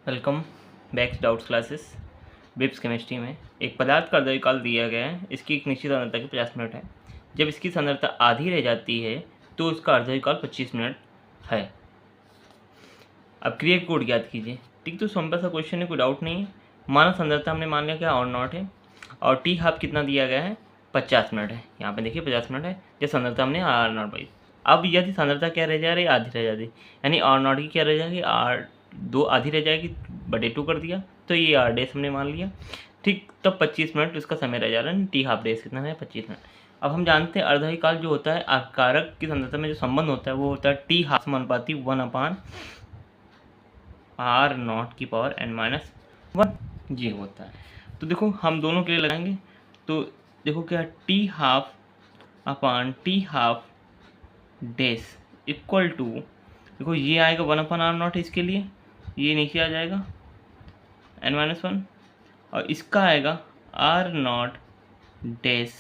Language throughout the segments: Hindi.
Welcome back doubts classes. ब्रिप्स केमिस्ट्री में एक पदार्थ का अर्धविकाल दिया गया है। इसकी एक निश्चित सांद्रता की 50 मिनट है। जब इसकी सांद्रता आधी रह जाती है तो उसका अर्धविकाल 25 मिनट है। अब क्रिया कोड ज्ञात कीजिए। ठीक, तो सिंपल सा क्वेश्चन है, कोई डाउट नहीं है। मानव सांद्रता हमने मान लिया क्या, और नॉट है, और टी हाफ कितना दिया गया है, 50 मिनट है। यहाँ पे देखिए 50 मिनट है। जब सांद्रता हमने आर नॉट पाई, अब यदि सांद्रता क्या रह जा रही है, आधी रह जाती, यानी आर नॉट की क्या रह जाएगी, आर दो आधी रह जाएगी, बटे 2 कर दिया, तो ये आर डेज हमने मान लिया। ठीक, तब 25 मिनट इसका समय रह जा रहा है। टी हाफ डेज कितना है, 25 मिनट। अब हम जानते हैं अर्धविकाल जो होता है, कारक की सांद्रता में जो संबंध होता है वो होता है टी हाफ समानुपाती 1/r नॉट की पावर n-1 ये होता है। तो देखो हम दोनों के लिए लगाएंगे, तो देखो क्या, t half upon t half dash equal to, देखो ये आएगा 1/r नॉट इसके लिए, ये नीचे आ जाएगा n-1, और इसका आएगा r नॉट डेज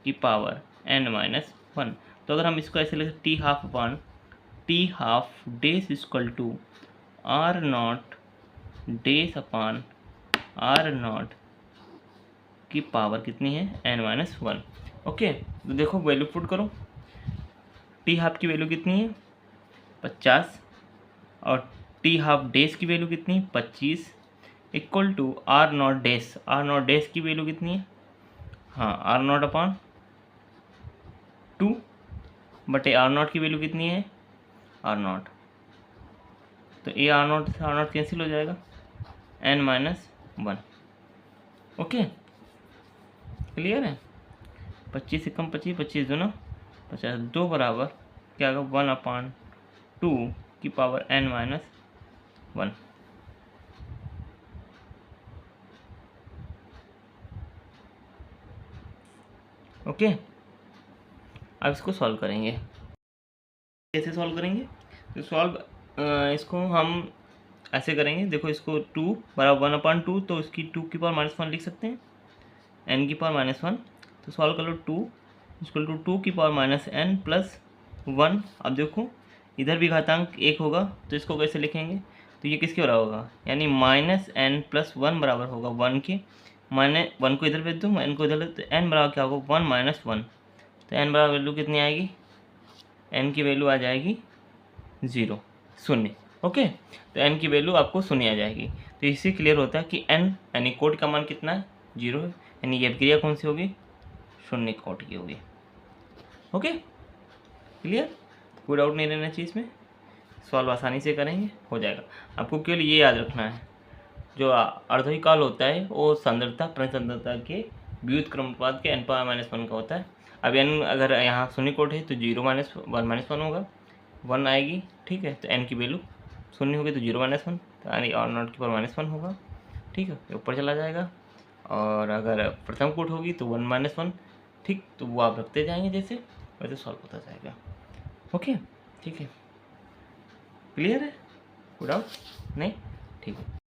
की पावर n-1। तो अगर हम इसको ऐसे लिखें, t half upon t half dash equal to r naught dash upon r naught की पावर कितनी है, n-1। ओके, तो देखो वैल्यू पुट करो। टी हाफ की वैल्यू कितनी है, 50, और टी हाफ डेज की वैल्यू कितनी है, 25, equal to r naught dash. R naught dash की वैल्यू कितनी है, हाँ, आर नॉट अपान 2 बटे आर नॉट की वैल्यू कितनी है, आर नॉट। तो ये आर नॉट से आर नॉट कैंसिल हो जाएगा, n-1। ओके, क्लियर है। 25 से कम 25, 25 दूना 50, 2 बराबर क्या होगा, 1/2 की पावर n-1। ओके, अब इसको सॉल्व करेंगे। कैसे सॉल्व करेंगे, तो इसको हम ऐसे करेंगे। देखो इसको 2 बराबर 1/2, तो इसकी 2 की पावर -1 लिख सकते हैं, n की पावर -1। तो सॉल्व कर लो, 2 इक्वल टू 2 की पावर -n प्लस 1। अब देखो इधर भी घातांक 1 होगा, तो इसको कैसे लिखेंगे, तो ये किसके बराबर होगा, यानी -n + 1 बराबर होगा 1 के। मैंने 1 को इधर भेज दूँ, n को इधर, तो n बराबर क्या होगा, 1 - 1। तो n बराबर वैल्यू कितनी आएगी, n की वैल्यू आ जाएगी 0, 0। ओके, तो n की वैल्यू आपको 0 आ जाएगी। तो इससे क्लियर होता है कि n यानी कोट का मान कितना है, 0 है, यानी ये क्रिया कौन सी होगी, शून्य कोट की होगी। ओके, क्लियर, कोई डाउट नहीं रहना चाहिए इसमें। सॉल्व आसानी से करेंगे, हो जाएगा। आपको केवल ये याद रखना है, जो अर्धविकाल होता है वो सांद्रता प्रतिसांद्रता के व्युत्क्रमानुपात के n⁻⁻1 का होता है। अब n अगर यहाँ शून्य कोट है तो 0-1 होगा, 1 आएगी। ठीक है, तो n की वैल्यू शून्य होगी तो 0-1, तो यानी r नॉट की पावर -1 होगा। ठीक है, ऊपर चला जाएगा, और अगर प्रथम कोट होगी तो 1-1। ठीक, तो वो आप रखते जाएंगे, जैसे वैसे सॉल्व होता जाएगा। ओके, ठीक है, क्लियर है, कोई डाउट नहीं, ठीक है।